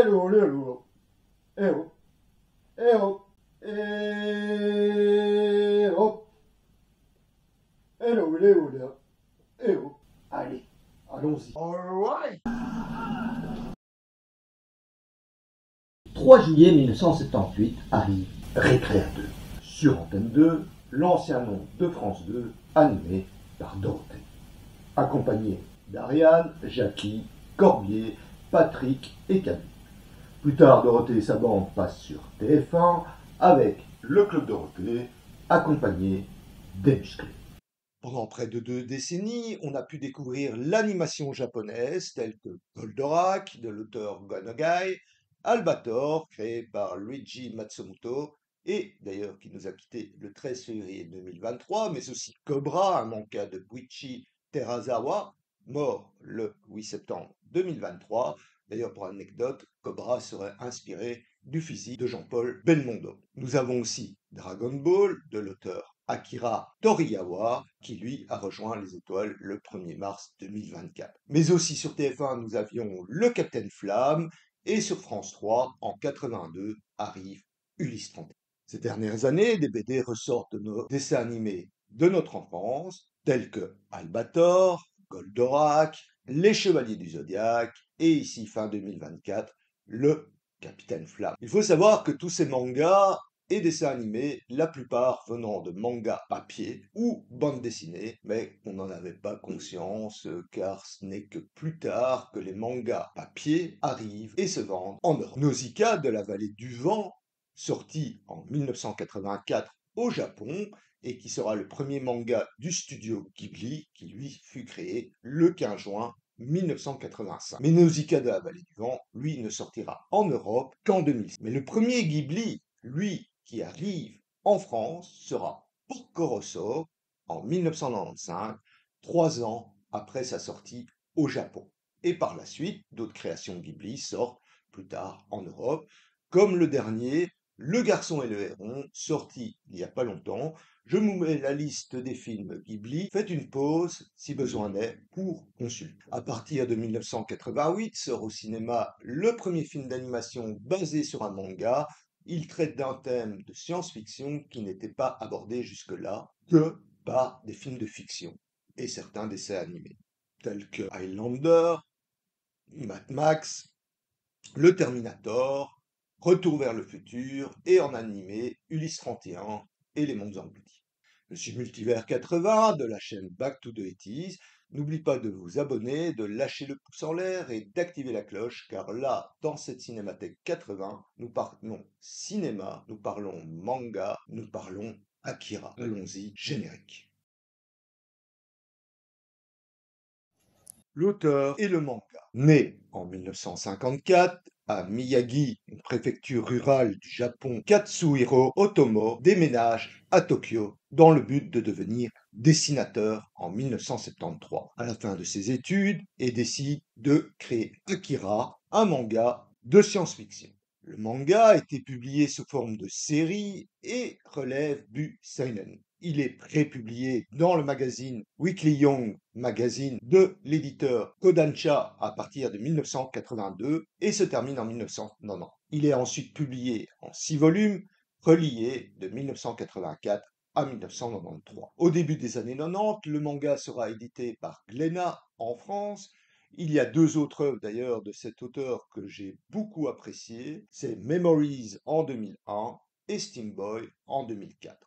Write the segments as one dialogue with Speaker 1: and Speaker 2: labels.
Speaker 1: Hello, hello. Eh oh, eh oh, eh oh. Hello, hello, là. Eh oh. Allez, allons-y. Alright. 3 juillet 1978 arrive Récréa 2. Sur Antenne 2, l'ancien nom de France 2, animé par Dorothée. Accompagné d'Ariane, Jackie, Corbier, Patrick et Camille. Plus tard, Dorothée et sa bande passent sur TF1 avec le Club Dorothée, accompagné des musclés. Pendant près de 2 décennies, on a pu découvrir l'animation japonaise telle que Goldorak de l'auteur Gon Nagai, Albator créé par Luigi Matsumoto et d'ailleurs qui nous a quittés le 13 février 2023, mais aussi Cobra, un manga de Buichi Terasawa, mort le 8 septembre 2023. D'ailleurs, pour anecdote, Cobra serait inspiré du physique de Jean-Paul Belmondo. Nous avons aussi Dragon Ball de l'auteur Akira Toriyama, qui lui a rejoint les étoiles le 1er mars 2024. Mais aussi sur TF1, nous avions le Capitaine Flamme, et sur France 3, en 82, arrive Ulysse 31. Ces dernières années, des BD ressortent de nos dessins animés de notre enfance, tels que Albator, Goldorak, Les Chevaliers du Zodiaque, et ici, fin 2024, le Capitaine Flamme. Il faut savoir que tous ces mangas et dessins animés, la plupart venant de mangas papier ou bande dessinée, mais on n'en avait pas conscience car ce n'est que plus tard que les mangas papier arrivent et se vendent en Europe. Nausicaa de la vallée du vent, sorti en 1984 au Japon et qui sera le premier manga du studio Ghibli qui lui fut créé le 15 juin 1985. Mais Nausicaa de la vallée du vent, lui, ne sortira en Europe qu'en 2006. Mais le premier Ghibli, lui, qui arrive en France sera Porco Rosso en 1995, 3 ans après sa sortie au Japon. Et par la suite, d'autres créations Ghibli sortent plus tard en Europe, comme le dernier, Le Garçon et le Héron, sorti il n'y a pas longtemps. Je vous mets la liste des films Ghibli. Faites une pause, si besoin est, pour consulter. À partir de 1988, sort au cinéma le premier film d'animation basé sur un manga. Il traite d'un thème de science-fiction qui n'était pas abordé jusque-là que par des films de fiction et certains dessins animés, tels que Highlander, Mad Max, Le Terminator, Retour vers le futur et en animé Ulysse 31 et Les Mondes Engloutis. Je suis Multivers 80 de la chaîne Back to the 80s. N'oublie pas de vous abonner, de lâcher le pouce en l'air et d'activer la cloche, car là, dans cette Cinémathèque 80, nous parlons cinéma, nous parlons manga, nous parlons Akira. Allons-y, générique. L'auteur et le manga. Né en 1954 à Miyagi, une préfecture rurale du Japon, Katsuhiro Otomo déménage à Tokyo dans le but de devenir dessinateur en 1973. À la fin de ses études, il décide de créer Akira, un manga de science-fiction. Le manga a été publié sous forme de série et relève du seinen. Il est prépublié dans le magazine Weekly Young Magazine de l'éditeur Kodansha à partir de 1982 et se termine en 1990. Il est ensuite publié en 6 volumes, reliés de 1984 à 1993. Au début des années 90, le manga sera édité par Glénat en France. Il y a 2 autres œuvres d'ailleurs de cet auteur que j'ai beaucoup appréciées. C'est Memories en 2001 et Steam Boy en 2004.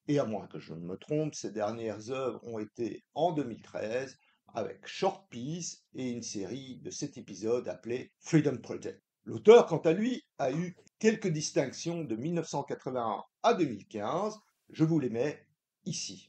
Speaker 1: Et à moins que je ne me trompe, ces dernières œuvres ont été en 2013 avec Short Piece et une série de 7 épisodes appelée Freedom Project. L'auteur, quant à lui, a eu quelques distinctions de 1981 à 2015. Je vous les mets ici.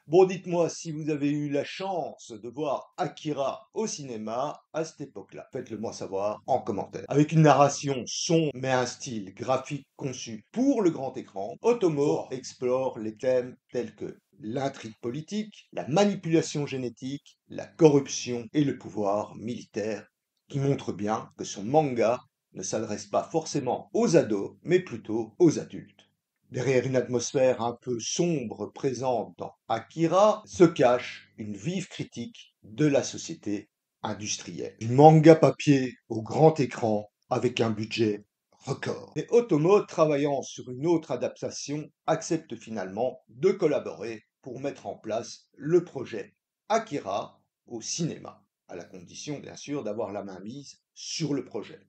Speaker 1: Bon, dites-moi si vous avez eu la chance de voir Akira au cinéma à cette époque-là. Faites-le moi savoir en commentaire. Avec une narration sombre mais un style graphique conçu pour le grand écran, Otomo explore les thèmes tels que l'intrigue politique, la manipulation génétique, la corruption et le pouvoir militaire, qui montre bien que son manga ne s'adresse pas forcément aux ados, mais plutôt aux adultes. Derrière une atmosphère un peu sombre présente dans Akira se cache une vive critique de la société industriel. Du manga papier au grand écran avec un budget record. Et Otomo, travaillant sur une autre adaptation, accepte finalement de collaborer pour mettre en place le projet Akira au cinéma, à la condition bien sûr d'avoir la main mise sur le projet.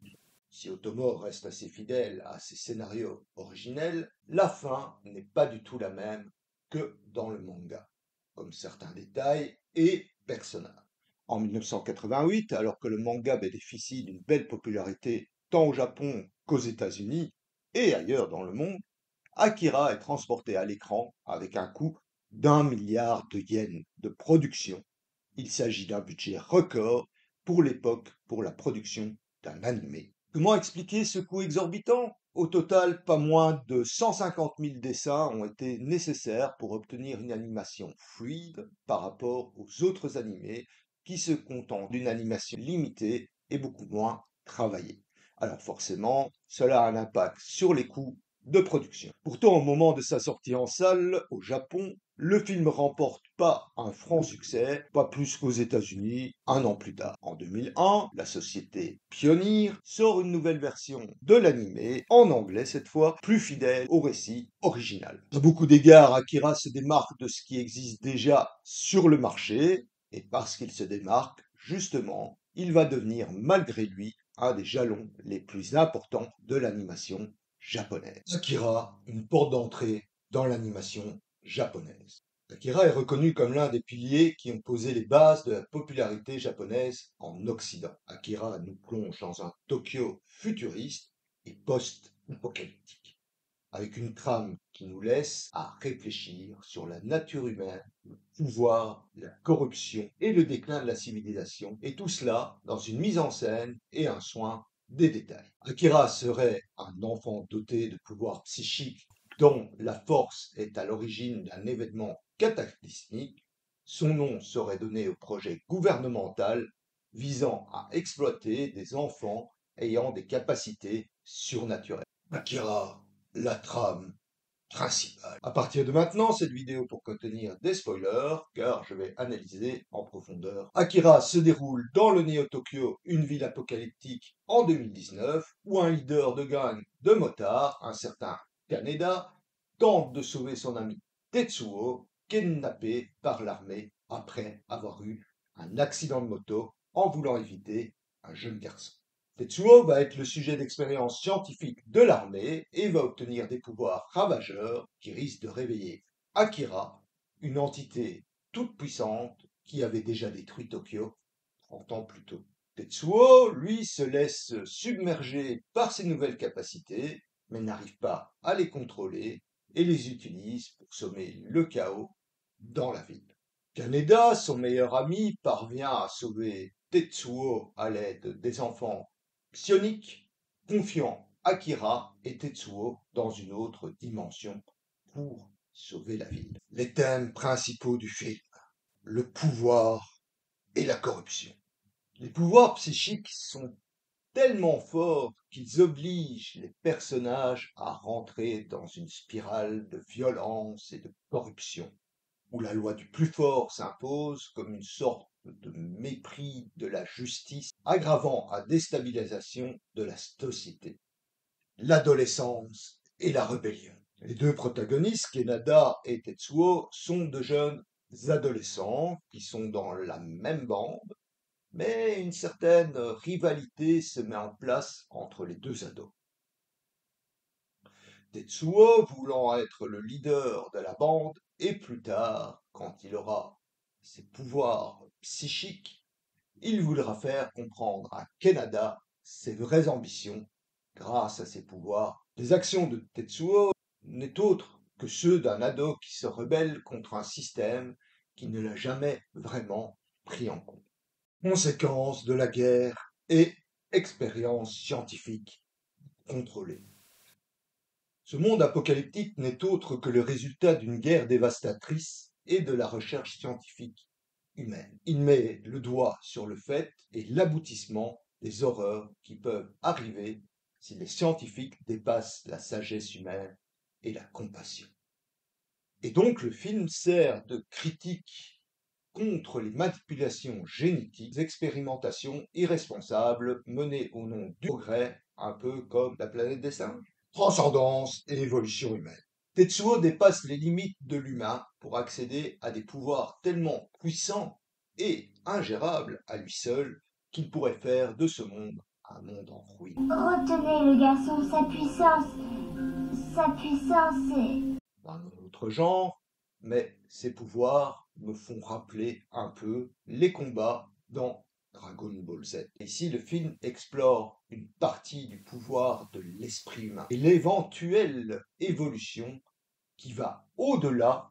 Speaker 1: Si Otomo reste assez fidèle à ses scénarios originels, la fin n'est pas du tout la même que dans le manga, comme certains détails et personnages. En 1988, alors que le manga bénéficie d'une belle popularité tant au Japon qu'aux États-Unis et ailleurs dans le monde, Akira est transporté à l'écran avec un coût d'1 milliard de yens de production. Il s'agit d'un budget record pour l'époque pour la production d'un animé. Comment expliquer ce coût exorbitant? Au total, pas moins de 150 000 dessins ont été nécessaires pour obtenir une animation fluide par rapport aux autres animés qui se contentent d'une animation limitée et beaucoup moins travaillée. Alors forcément, cela a un impact sur les coûts de production. Pourtant, au moment de sa sortie en salle au Japon, le film remporte pas un franc succès, pas plus qu'aux États-Unis, un an plus tard. En 2001, la société Pioneer sort une nouvelle version de l'animé, en anglais cette fois, plus fidèle au récit original. À beaucoup d'égards, Akira se démarque de ce qui existe déjà sur le marché, et parce qu'il se démarque, justement, il va devenir malgré lui un des jalons les plus importants de l'animation japonaise. Akira, une porte d'entrée dans l'animation japonaise. Akira est reconnu comme l'un des piliers qui ont posé les bases de la popularité japonaise en Occident. Akira nous plonge dans un Tokyo futuriste et post-apocalyptique, avec une trame qui nous laisse à réfléchir sur la nature humaine, le pouvoir, la corruption et le déclin de la civilisation, et tout cela dans une mise en scène et un soin des détails. Akira serait un enfant doté de pouvoirs psychiques dont la force est à l'origine d'un événement cataclysmique. Son nom serait donné au projet gouvernemental visant à exploiter des enfants ayant des capacités surnaturelles. Akira, la trame principale. À partir de maintenant, cette vidéo pour contenir des spoilers, car je vais analyser en profondeur. Akira se déroule dans le Néo-Tokyo, une ville apocalyptique en 2019, où un leader de gang de motards, un certain Kaneda, tente de sauver son ami Tetsuo, kidnappé par l'armée après avoir eu un accident de moto en voulant éviter un jeune garçon. Tetsuo va être le sujet d'expériences scientifiques de l'armée et va obtenir des pouvoirs ravageurs qui risquent de réveiller Akira, une entité toute puissante qui avait déjà détruit Tokyo 30 ans plus tôt. Tetsuo, lui, se laisse submerger par ses nouvelles capacités, mais n'arrive pas à les contrôler et les utilise pour semer le chaos dans la ville. Kaneda, son meilleur ami, parvient à sauver Tetsuo à l'aide des enfants psioniques, confiant Akira et Tetsuo dans une autre dimension pour sauver la ville. Les thèmes principaux du film, le pouvoir et la corruption. Les pouvoirs psychiques sont tellement forts qu'ils obligent les personnages à rentrer dans une spirale de violence et de corruption, où la loi du plus fort s'impose comme une sorte de mépris de la justice, aggravant la déstabilisation de la société, l'adolescence et la rébellion. Les deux protagonistes, Kaneda et Tetsuo, sont de jeunes adolescents qui sont dans la même bande, mais une certaine rivalité se met en place entre les deux ados. Tetsuo voulant être le leader de la bande, et plus tard, quand il aura ses pouvoirs psychiques, il voudra faire comprendre à Kaneda ses vraies ambitions grâce à ses pouvoirs. Les actions de Tetsuo n'est autre que ceux d'un ado qui se rebelle contre un système qui ne l'a jamais vraiment pris en compte. Conséquences de la guerre et expériences scientifiques contrôlées. Ce monde apocalyptique n'est autre que le résultat d'une guerre dévastatrice et de la recherche scientifique humaine. Il met le doigt sur le fait et l'aboutissement des horreurs qui peuvent arriver si les scientifiques dépassent la sagesse humaine et la compassion. Et donc le film sert de critique contre les manipulations génétiques, expérimentations irresponsables menées au nom du progrès, un peu comme la planète des singes. Transcendance et évolution humaine. Tetsuo dépasse les limites de l'humain pour accéder à des pouvoirs tellement puissants et ingérables à lui seul qu'il pourrait faire de ce monde un monde en ruine.
Speaker 2: Retenez le garçon, sa puissance est...
Speaker 1: D'un autre genre, mais ces pouvoirs me font rappeler un peu les combats dans Dragon Ball Z. Ici, le film explore une partie du pouvoir de l'esprit humain et l'éventuelle évolution qui va au-delà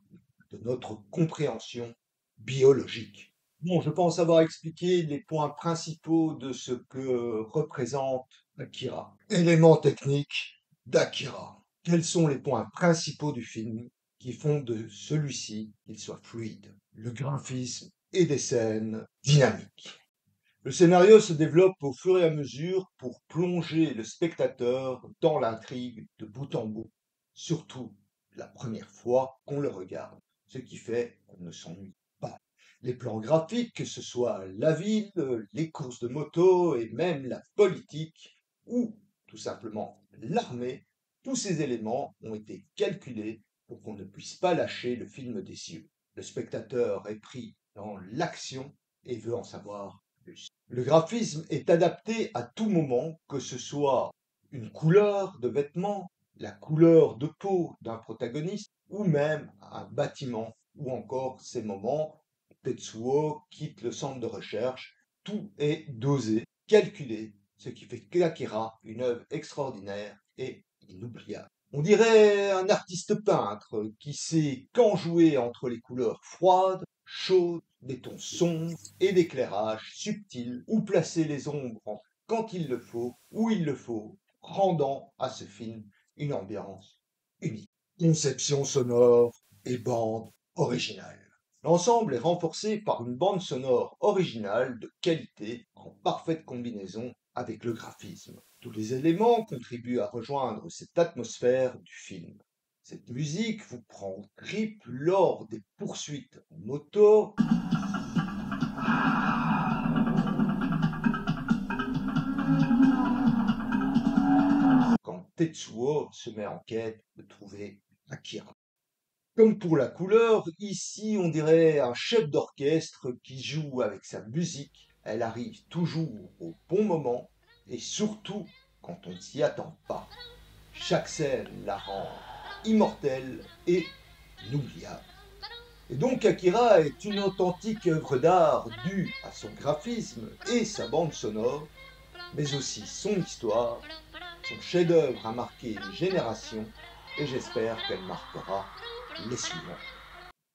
Speaker 1: de notre compréhension biologique. Bon, je pense avoir expliqué les points principaux de ce que représente Akira. Éléments techniques d'Akira. Quels sont les points principaux du film qui font de celui-ci qu'il soit fluide? Le graphisme et des scènes dynamiques. Le scénario se développe au fur et à mesure pour plonger le spectateur dans l'intrigue de bout en bout, surtout la première fois qu'on le regarde, ce qui fait qu'on ne s'ennuie pas. Les plans graphiques, que ce soit la ville, les courses de moto et même la politique, ou tout simplement l'armée, tous ces éléments ont été calculés pour qu'on ne puisse pas lâcher le film des yeux. Le spectateur est pris dans l'action et veut en savoir plus. Le graphisme est adapté à tout moment, que ce soit une couleur de vêtements, la couleur de peau d'un protagoniste, ou même un bâtiment, ou encore ces moments, Tetsuo quitte le centre de recherche, tout est dosé, calculé, ce qui fait qu'Akira, une œuvre extraordinaire et inoubliable. On dirait un artiste peintre qui sait quand jouer entre les couleurs froides, chaudes, des tons sombres et d'éclairage subtil, où placer les ombres quand il le faut, où il le faut, rendant à ce film une ambiance unique. Conception sonore et bande originale. L'ensemble est renforcé par une bande sonore originale de qualité en parfaite combinaison avec le graphisme. Tous les éléments contribuent à rejoindre cette atmosphère du film. Cette musique vous prend au trip lors des poursuites en moto. Quand Tetsuo se met en quête de trouver Akira. Comme pour la couleur, ici on dirait un chef d'orchestre qui joue avec sa musique. Elle arrive toujours au bon moment et surtout quand on ne s'y attend pas. Chaque scène la rend immortelle et inoubliable. Et donc Akira est une authentique œuvre d'art due à son graphisme et sa bande sonore, mais aussi son histoire. Son chef-d'œuvre a marqué une génération et j'espère qu'elle marquera les suivants.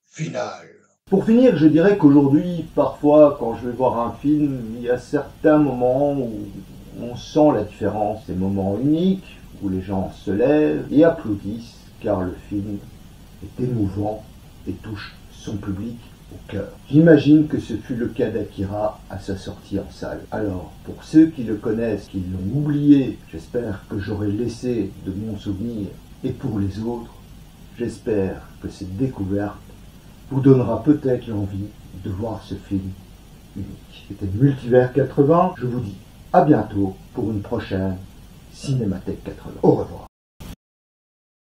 Speaker 1: Final. Pour finir, je dirais qu'aujourd'hui, parfois, quand je vais voir un film, il y a certains moments où on sent la différence. Des moments uniques, où les gens se lèvent et applaudissent, car le film est émouvant et touche son public au cœur. J'imagine que ce fut le cas d'Akira à sa sortie en salle. Alors, pour ceux qui le connaissent, qui l'ont oublié, j'espère que j'aurai laissé de mon souvenir. Et pour les autres, j'espère que cette découverte vous donnera peut-être l'envie de voir ce film unique. C'était Multivers 80, je vous dis à bientôt pour une prochaine Cinémathèque 80. Au revoir.